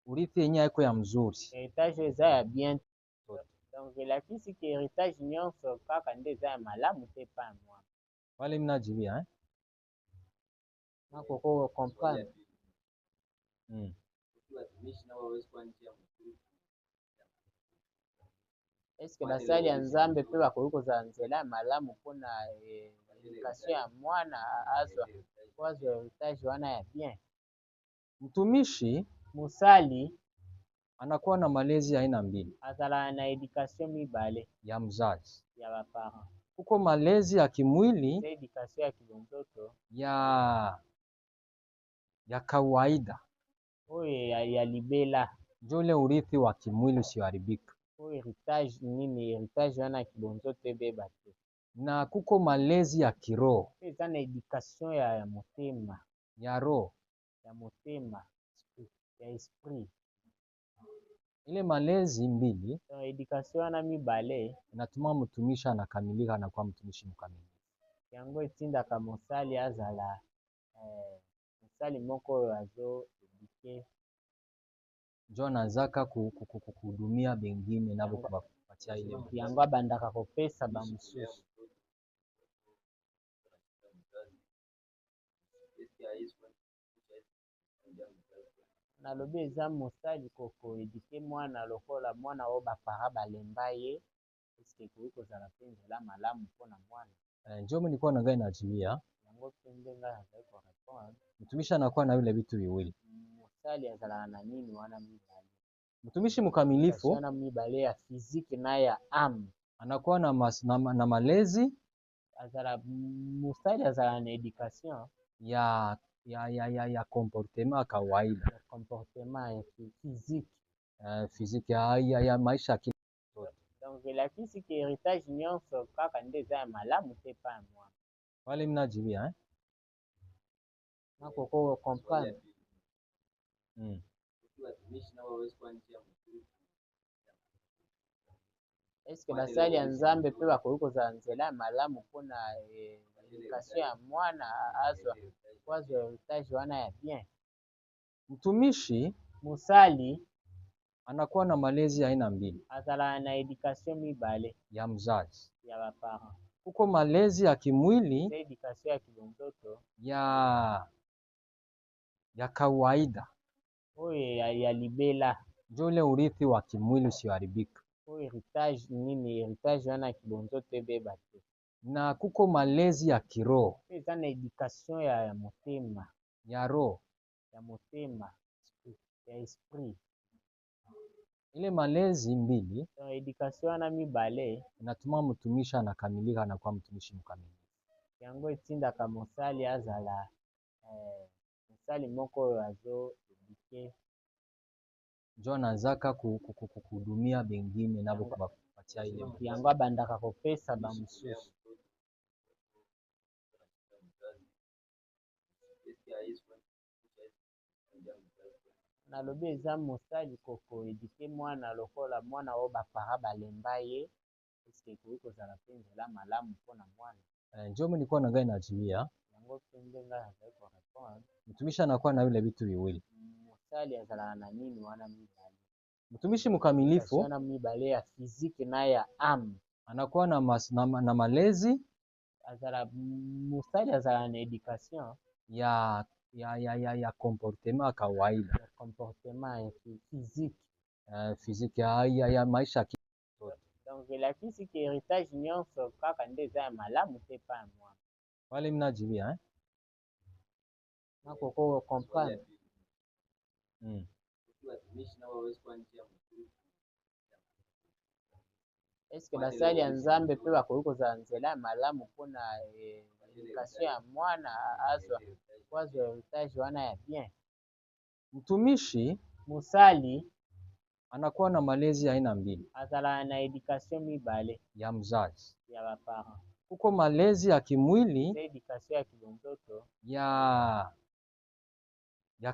S1: Urithi yenye haiko ya mzuri.
S2: Heritage eza ya bien. Donc elakisi ke heritage nyonso kaka nde eza ya malamu te pa mwa.
S1: Wale mnajibia
S2: Nakoko comprendre. Est-ce que basali ya Nzambe pe bakoki kozala nzela ya malamu mpona education ya mwana azwa heritage wana ya bien?
S1: Mtumishi
S2: musali
S1: anakuwa na malezi aina mbili.
S2: Azala na education mibale
S1: ya mzazi
S2: ya bapara.
S1: Kuko malezi ya kimwili,
S2: education ya kibonzoto
S1: ya kawaida.
S2: Oyo ya libela.
S1: Ndio ule urithi wa kimwili usioharibika.
S2: Oyo heritage nini? Heritage wana ya kibonzoto ebeba te.
S1: Na kuko malezi ya kiroho.
S2: Eza na education ya motema.
S1: Ya roho.
S2: Ya motema. Ya esprit.
S1: Ile malezi mbili.
S2: Education wana mibale.
S1: Inatuma mtumishi anakamilika na kuwa mtumishi mkamilifu.
S2: Yango etindaka mosali azala mosali moko oyo azo eduke.
S1: Ndio anazaka kuhudumia bengine nabo kubapatia ile.
S2: Yango abandaka kopesa ba mususu. Nalobi eza mosali koko eduke mwana lokola mwana oyo bapara balemba ye. Eske koki kozala pe nzela malamu mpona mwana.
S1: Ndio nilikuwa na ngai najibia.
S2: Yango pe ndenga azali ko répondre.
S1: Mtumishi anakuwa na vile vitu viwili.
S2: Mosali azala na nini wana mibale?
S1: Mtumishi mkamilifu
S2: wana mibale ya physique na ya âme.
S1: anakuwa na malezi
S2: azala mosali azala na éducation
S1: ya comportement ya kawaida,
S2: ya comportement ya physique.
S1: Physique ya maisha ya kila mtoto.
S2: Donc elakisi ke héritage nyonso kaka nde eza ya malamu te pa ya mwana.
S1: Wale mnajibia
S2: nakoko comprendre. Eske basali ya nzambe mpe bakoki kozala nzela ya malamu mpona éducation ya mwana azwa héritage wana ya bien?
S1: Mtumishi
S2: mosali
S1: anakuwa na malezi ya aina mbili,
S2: azala na éducation mibale
S1: ya mzazi.
S2: ya baparent.
S1: Kuko malezi ya kimwili
S2: Nde éducation ya kibonzoto
S1: ya kawaida,
S2: oyo ya libela,
S1: ndio ule urithi wa kimwili usioharibika.
S2: oyo héritage nini, héritage wana ya kibonzoto ebeba te.
S1: Na kuko malezi ya kiroho,
S2: eza na éducation ya motema,
S1: ya roho,
S2: ya motema, ya esprit.
S1: Ile malezi mbili
S2: éducation wana mibale
S1: inatuma mtumishi anakamilika, anakuwa mtumishi mkamilifu.
S2: yango etindaka mosali azala mosali moko oyo azo éduke,
S1: njo anazaka kuhudumia bengine nabo kubapatia ile
S2: yango abandaka kopesa bamosusu. nalobi eza mosali koéduke mwana lokola mwana oyo bapara balemba ye, eske ekoki kozala mpe nzela malamu mpona mwana.
S1: Njo nilikuwa na ngai najibia
S2: yango mpe nde ngai azali korepondre.
S1: mtumishi anakuwa na vile vitu viwili.
S2: mosali azalaka na nini wana mibale?
S1: Mtumishi mkamilifu
S2: wana mibale ya physique na ya âme,
S1: anakuwa na malezi
S2: azala mosali azala na éducation
S1: ya comportement ya kawaida,
S2: ya comportement ya physique,
S1: physique ya maisha ya kila mtoto.
S2: Donc elakisi ke héritage nyonso kaka nde eza ya malamu te pa ya mwana.
S1: Wale mnajibia
S2: nakoko comprendre. Eske basali ya nzambe mpe bakoki kozala nzela ya malamu mpona éducation ya mwana azwa héritage wana ya bien?
S1: Mtumishi
S2: mosali
S1: anakuwa na malezi ya aina mbili,
S2: azala na éducation mibale
S1: ya mzazi.
S2: ya baparent.
S1: Kuko malezi ya kimwili
S2: Nde éducation ya kibonzoto
S1: ya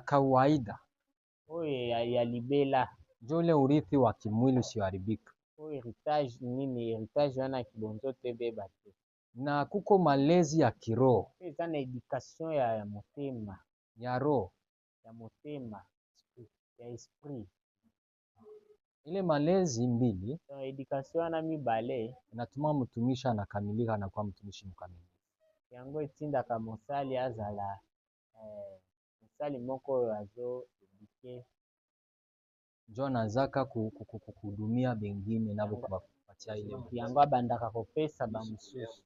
S1: kawaida,
S2: oyo ya libela,
S1: njo ule urithi wa kimwili usioharibika.
S2: oyo héritage nini, héritage wana ya kibonzoto ebeba te.
S1: Na kuko malezi ya kiroho,
S2: eza na éducation ya motema,
S1: ya roho,
S2: ya motema, ya esprit.
S1: ile malezi mbili
S2: éducation wana mibale
S1: inatuma mtumishi anakamilika, anakuwa mtumishi mkamilifu.
S2: yango etindaka mosali azala mosali moko oyo azo éduke,
S1: njo anazaka kuhudumia bengine nabo kubapatia ile
S2: yango abandaka kopesa bamosusu.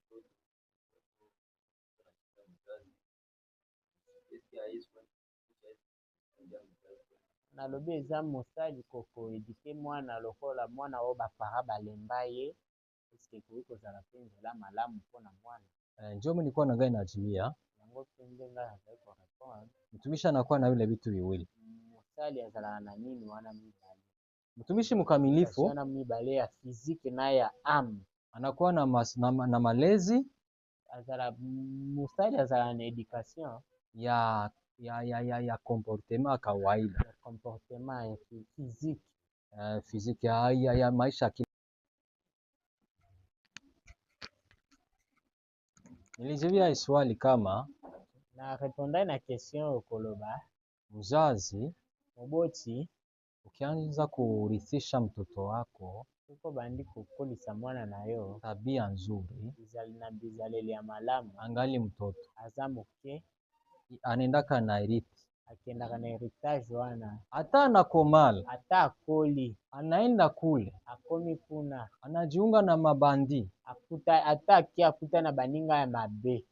S2: nalobi eza mosali koéduke mwana lokola mwana oyo bapara balemba ye, eske ekoki kozala mpe nzela malamu mpona mwana.
S1: Njo nilikuwa na ngai najibia
S2: yango mpe nde ngai azali korepondre.
S1: mtumishi anakuwa na vile vitu viwili,
S2: mosali azalaka na nini wana mibale?
S1: mtumishi mkamilifu
S2: wana mibale ya physique na ya âme,
S1: anakuwa na malezi
S2: azala mosali azala na éducation
S1: ya comportement ya kawaida,
S2: ya comportement ya physique,
S1: physique ya maisha ya kila. Nilijibia swali kama
S2: na répondre na question okoloba
S1: mzazi
S2: moboti
S1: ukianza kurithisha mtoto wako
S2: uko bandi kokolisa mwana na yo
S1: tabia nzuri,
S2: na bizaleli ya malamu,
S1: angali mtoto
S2: aza moke
S1: anaendaka na irithi,
S2: akendaka na héritage wana,
S1: hata anakomala,
S2: ata akoli
S1: anaenda kule
S2: akomi kuna
S1: anajiunga na mabandi,
S2: ata aki akuta na baninga ya mabe,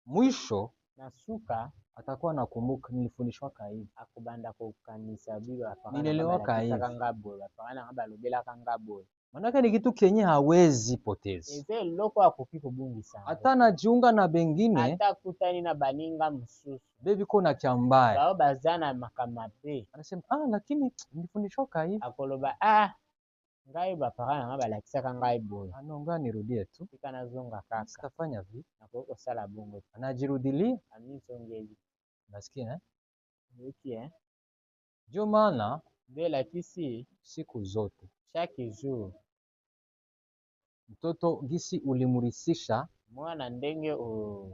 S1: mwisho
S2: na suka
S1: atakuwa nakumbuka nilifundishwa hivi.
S2: akubanda kukanisa biba
S1: Nilelewaka hivi.
S2: kangabo bapana ngabalobela kangabo.
S1: Manake ni kitu kenye hawezi poteza.
S2: Eze loko akoki kobungisa.
S1: Hata najiunga na bengine
S2: Ata kutani na baninga mususu.
S1: bebi kona kiambaya.
S2: Bao bazana makamape.
S1: Anasema lakini nilifundishwa hivi.
S2: Akoloba ngai bapana ngabalakisaka ngai boy.
S1: Anonga nirudie tu.
S2: Tika nazonga kaka.
S1: Sitafanya vipi?
S2: Nakoko sala bongo.
S1: Anajirudilia.
S2: Amisongezi.
S1: Nasikia
S2: Wiki
S1: Ndio maana
S2: Bela kisi
S1: siku zote
S2: chaque jour
S1: mtoto gisi ulimurisisha
S2: mwana ndenge o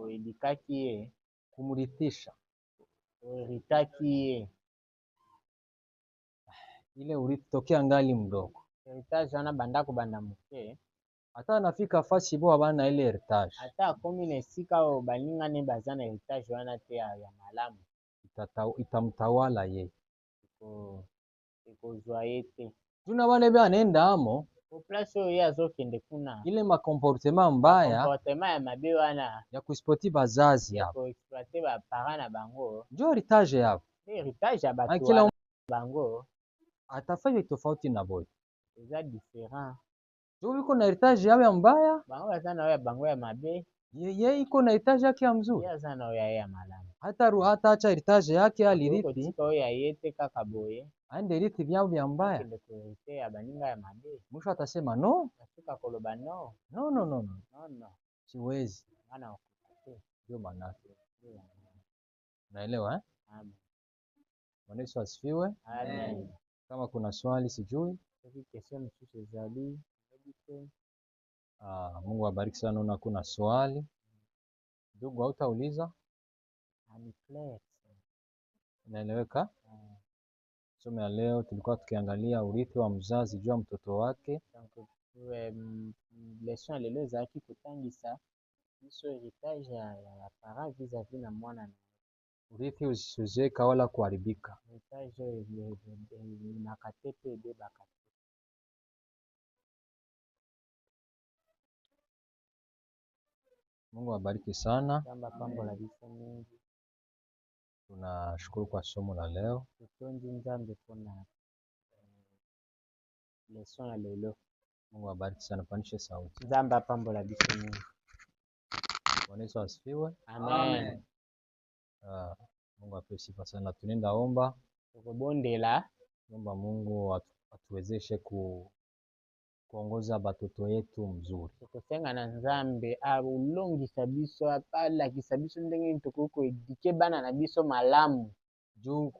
S2: edikaki ye
S1: kumurithisha
S2: eritaki ye
S1: ile urithi tokea ngali mdogo.
S2: Heritage wana banda kubanda muke
S1: Hata anafika fasi bo abana ile heritage.
S2: Ata akomi na esika oyo balingani baza na heritage wana te ya malamu
S1: Itamtawala ye.
S2: Ekozwa ye te.
S1: Juna bane be anaenda amo
S2: Po place oyo ye azokende kuna
S1: ile makomportema mbaya
S2: comportement ya mabe wana
S1: ya kuspoti bazazi
S2: ya
S1: hapo.
S2: koexploite baparent na bango
S1: Ndio heritage hapo.
S2: heritage ya bato
S1: Kila
S2: wana bango
S1: atafanya tofauti na boy.
S2: eza different.
S1: Ndio iko na heritage yao ya mbaya,
S2: Bango baza na oyo ya bango ya mabe,
S1: yeye iko na heritage yake ya mzuri.
S2: ye aza na oyo ya ye ya malamu.
S1: Hata acha heritage yake alirithi,
S2: Kotika oyo ya ye te kaka boye
S1: aende rithi vyao vya mbaya.
S2: akende koherite ya baninga ya mabe.
S1: Mwisho atasema no,
S2: Asuka koloba no,
S1: no,
S2: no,
S1: siwezi.
S2: mwana wakuta te.
S1: Ndio manake. Naelewa
S2: Amen.
S1: Bwana Yesu asifiwe.
S2: Amen.
S1: Kama kuna swali sijui.
S2: Soki question mosusu ezali te.
S1: Mungu abariki sana. Naona kuna swali. Ndugu hautauliza?
S2: Ni clear.
S1: Inaeleweka? Somo ya leo tulikuwa tukiangalia urithi wa mzazi juu ya mtoto wake.
S2: Donc leçon lelo ezalaki kotangisa biso héritage ya parent vis-à-vis na mwana na
S1: Urithi usiozeka wala kuharibika.
S2: héritage oyo elimaka te mpe ebebaka te.
S1: Mungu abariki sana.
S2: Nzambe apambola biso mingi.
S1: Tunashukuru kwa somo la leo.
S2: Totondi Nzambe mpona leçon ya lelo.
S1: Mungu abariki sana. Panishe sauti.
S2: Nzambe apambola biso mingi.
S1: Bwana Yesu asifiwe.
S2: Amen.
S1: Mungu apewe sifa sana. Tunaenda omba.
S2: Tukobondela.
S1: Omba Mungu atuwezeshe kuongoza batoto yetu mzuri.
S2: Tokosenga na Nzambe alongisa biso, alakisa biso ndenge tokoki koedike bana na biso malamu.
S1: Juu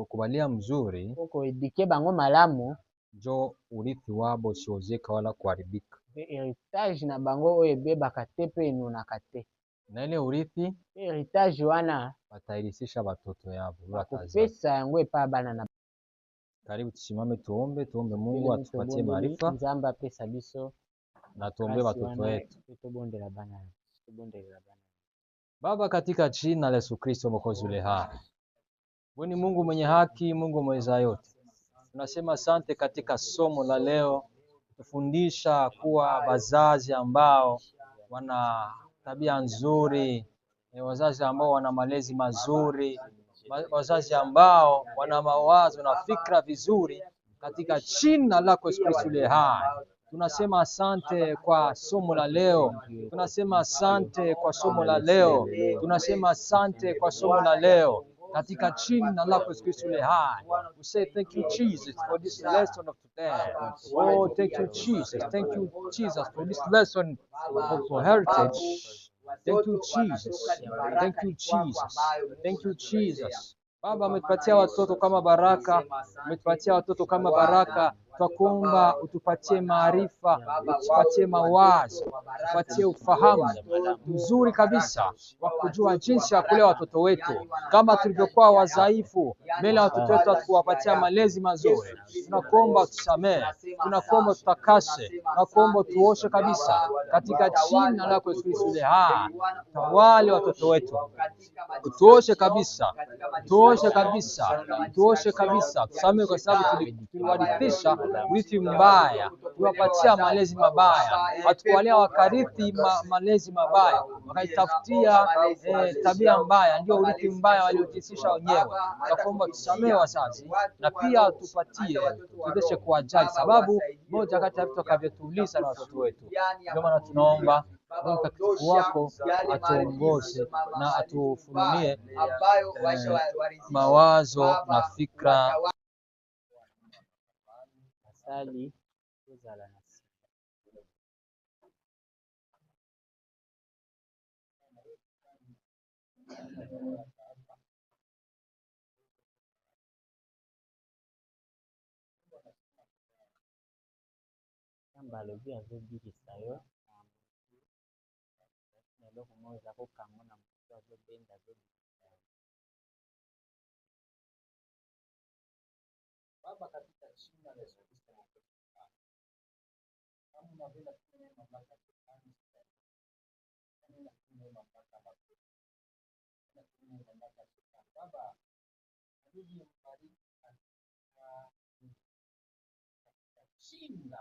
S1: kubalia mzuri
S2: Koedike bango malamu
S1: njo urithi wabo usiozeka wala kuharibika.
S2: Heritage na bango oyo ebebaka te mpe enonaka te.
S1: Na ile urithi
S2: Heritage wana
S1: batairisisha batoto yabo.
S2: bakopesa yango epa bana na.
S1: Karibu tusimame tuombe Mungu atupatie maarifa.
S2: Nzambe apesa biso
S1: na tuombe watoto wetu.
S2: Tubondela bana.
S1: Baba, katika jina la Yesu Kristo Mwokozi ule hai. Wewe ni Mungu mwenye haki, Mungu mweza yote. Tunasema asante katika somo la leo, kufundisha kuwa wazazi ambao wana tabia nzuri, wazazi ambao wana malezi mazuri, wazazi ambao wana mawazo na fikra vizuri, katika jina lako Yesu Kristo ule hai. Tunasema asante kwa somo la leo. Tunasema asante kwa somo la leo. Tunasema asante kwa somo la leo. Katika jina lako Yesu Kristo ule hai. We say thank you Jesus for this lesson of today. Oh, thank you Jesus. Thank you Jesus for this lesson for heritage. Thank you Jesus. Thank you Jesus. Thank you Jesus. Baba, umetupatia watoto kama baraka. Umetupatia watoto kama baraka. Twakuomba utupatie maarifa, utupatie mawazo, utupatie ufahamu mzuri kabisa wa kujua jinsi ya kulea watoto wetu. Kama tulivyokuwa wadhaifu, mbele ya watoto wetu, hatukuwapatia malezi mazuri. Tunakuomba tusamehe, tunakuomba tutakase, tunakuomba tuoshe kabisa katika jina lako Yesu Kristo. Tawale watoto wetu, tuoshe kabisa, tuoshe kabisa, tuoshe kabisa, tusamehe kwa sababu tuliwarithisha urithi mbaya, tuliwapatia malezi mabaya, hatukuwalea wakarithi malezi mabaya, wakaitafutia tabia mbaya, ndio urithi mbaya waliotisisha wenyewe. Tunakuomba tusamehe wazazi, na pia tupatie, tuwezeshe kuwajali, sababu moja kati ya vitu akavyotuuliza na watoto wetu. Ndio maana tunaomba Roho Mtakatifu wako atuongoze na atufunulie mawazo na fikra.
S2: Asali kuzala na balobi azobikisa yo na eloko moko eza kokango na moto azobenda azobikisa yo.
S1: Baba, katika jina la Yesu Kristo, kama unapenda kutumia mamlaka Baba, rudi mbariki katika jina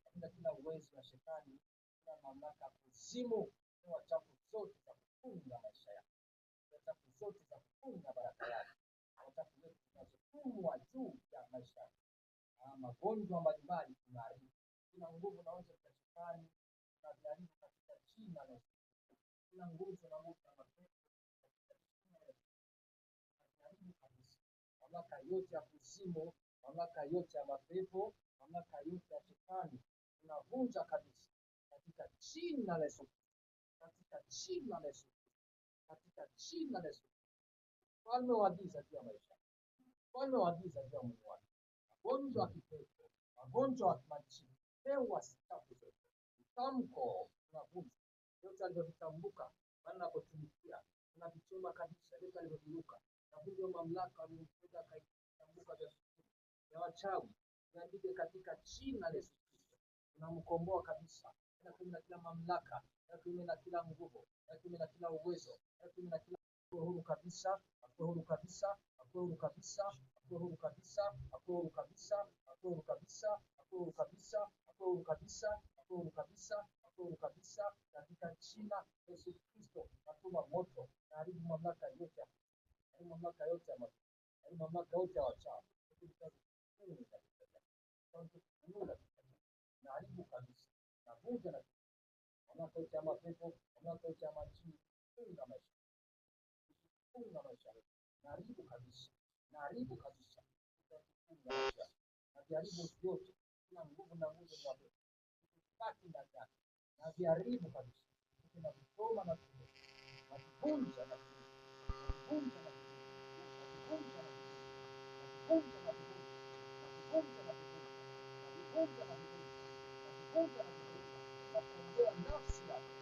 S1: katika kila uwezo wa shetani, kila mamlaka ya kuzimu, na chafu zote za kufunga maisha yako, chafu zote za kufunga baraka yako, chafu zote zinazofungwa juu ya maisha yako, magonjwa mbalimbali tunaharibu, kila nguvu na uwezo wa shetani tunaharibu katika jina la Yesu. Kila nguvu na mapepo katika jina la Yesu tunaharibu kabisa. Mamlaka yote ya kuzimu, mamlaka yote ya mapepo, mamlaka yote ya shetani tunavunja kabisa katika jina la Yesu, katika jina la Yesu, katika jina la Yesu. Falme wa giza juu ya maisha, falme wa giza juu ya mwili wako, magonjwa ya kipepo, magonjwa ya kimajini, hewa sitafu zote, tamko tunavunja yote alivyovitambuka, maana napotumikia tunavichoma kabisa, yote alivyoviruka na vunja mamlaka aliyopenda kaitambuka ya wachawi, tuandike katika jina la Yesu Kristo. Tunamkomboa kabisa na kila mamlaka, na kila nguvu, na kila uwezo, na kila huru kabisa, huru kabisa, huru kabisa, huru kabisa, huru kabisa, huru kabisa, huru kabisa, huru kabisa, huru kabisa, huru kabisa, katika jina la Yesu Kristo. Natuma moto na haribu mamlaka yote, haribu mamlaka yote ya mapepo, haribu mamlaka yote ya wachawi, na haribu kabisa, na vunja na mamlaka yote ya mapepo, mamlaka yote ya majini, funga maisha, funga maisha, na haribu kabisa, na haribu kabisa, funga maisha, na viharibu vyote, kila nguvu na nguvu za mapepo, baki ndani yake, na viharibu kabisa, na vitoma na vivunja, na vivunja na vivunja, na vivunja na vivunja, na vivunja na vivunja, na vivunja na vivunja, na vivunja na vivunja, na vivunja na vivunja, na kuondoa nafsi yako.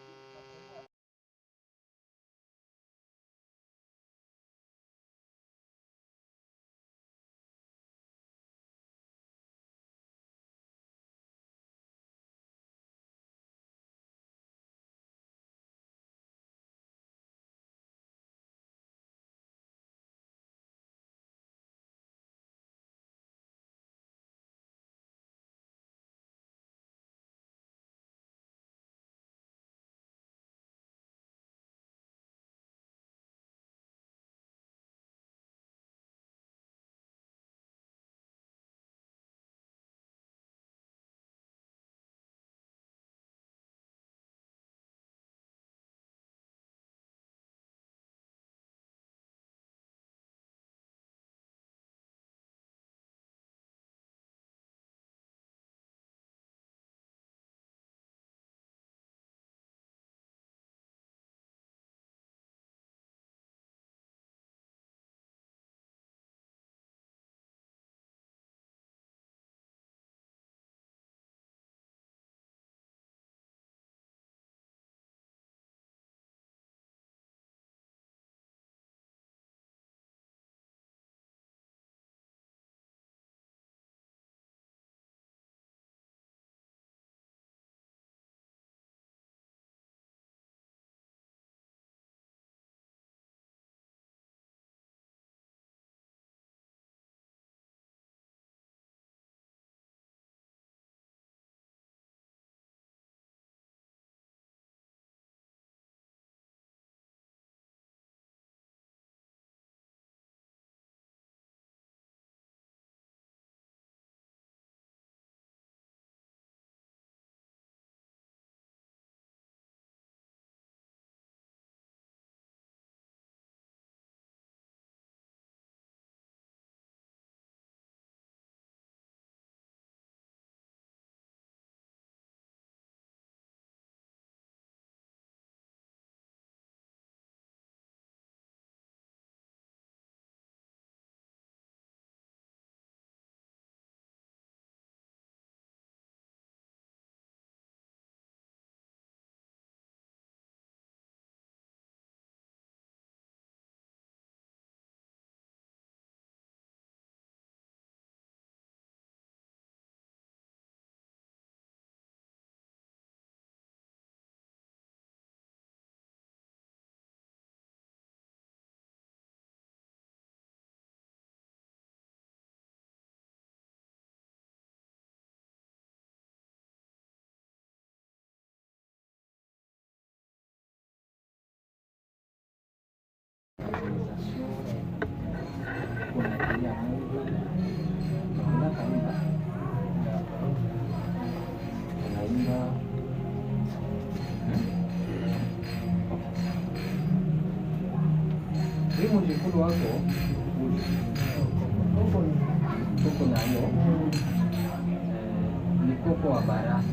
S1: kumlilia Mungu. Unaimba wimbo mkulu wako koko na hiyo ni koko wa baraka.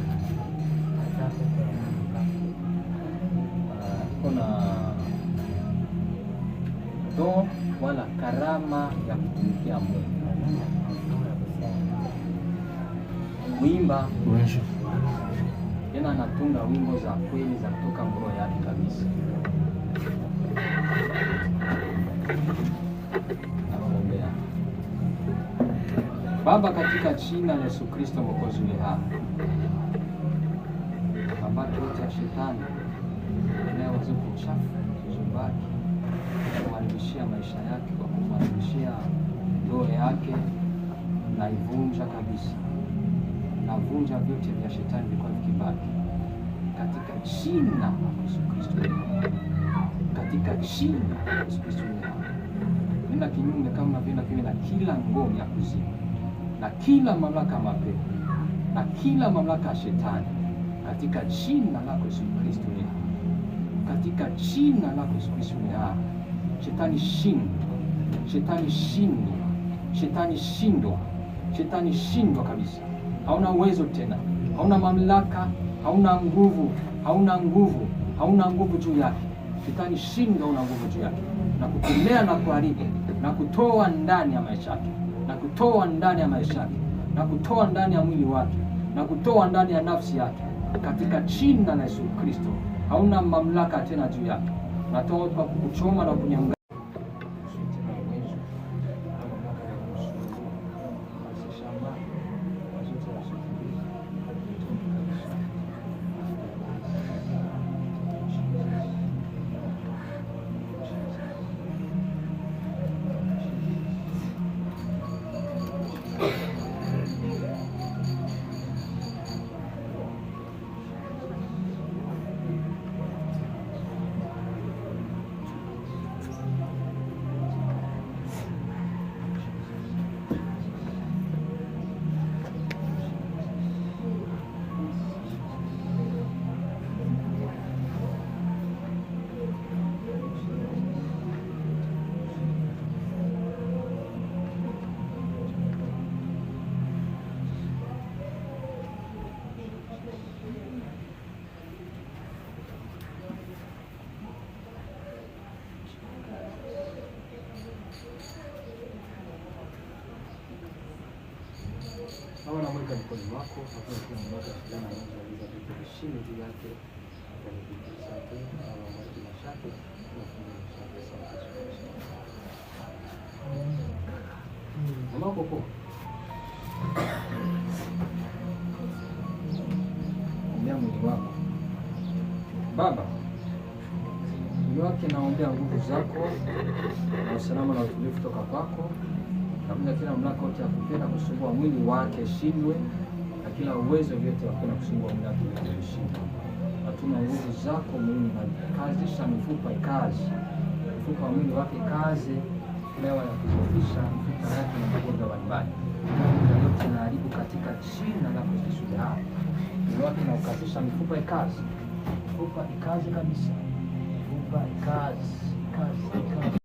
S1: Kuna do wala karama ya kutumikia Mungu. Kuimba tena anatunga wimbo za kweli za kutoka moyo yake kabisa. Naomba Baba, katika jina la Yesu Kristo Mwokozi hai, mabaki yote ya shetani yanayoweza kuchafu kuzubaki kumharibishia maisha yake, kwa kumharibishia roho yake, naivunja kabisa. Navunja vyote vya shetani vilikuwa vikibaki katika jina la Yesu Kristo. Katika jina la Yesu Kristo. Nenda kinyume kama vile na kila ngome ya kuzimu na kila mamlaka mapepo na kila mamlaka ya shetani katika jina la Yesu Kristo. Katika jina la Yesu Kristo. Shetani shindwa, shetani shindwa, shetani shindwa, shetani shindwa kabisa. Hauna uwezo tena, hauna mamlaka, hauna nguvu, hauna nguvu, hauna nguvu juu yake. Shetani shindwa, una nguvu juu yake, na kutumia na kuharibu na kutoa ndani ya maisha yake, na kutoa ndani ya maisha yake, na kutoa ndani ya mwili wake, na kutoa ndani ya nafsi yake katika jina la Yesu Kristo. Hauna mamlaka tena juu yake. Natoa kwa kukuchoma na kunyanga. Naona mweka mkono wako, hakuna kuna mwaka kijana mmoja aliza kushini juu yake, akanipitisha tena na mwaka mashaka na kufunga mashaka sana. Mama popo. Ombea mwili wako. Baba, mwili wake naombea nguvu zako na usalama na utulivu kutoka kwako. Kabla kila mamlaka yote ya kupenda kusumbua mwili wake shindwe, na kila uwezo vyote wa kwenda kusumbua mwili wake shindwe. Hatuna nguvu zako mwili na kazisha mifupa ikazi. Mifupa wa mwili wake kazi, lewa ya kuzofisha mifupa yake na magonjwa mbalimbali. Na yote naharibu katika jina la Yesu Kristo. Mwili wake na ukazisha mifupa ikazi. Mifupa ikazi kabisa. Mifupa ikazi.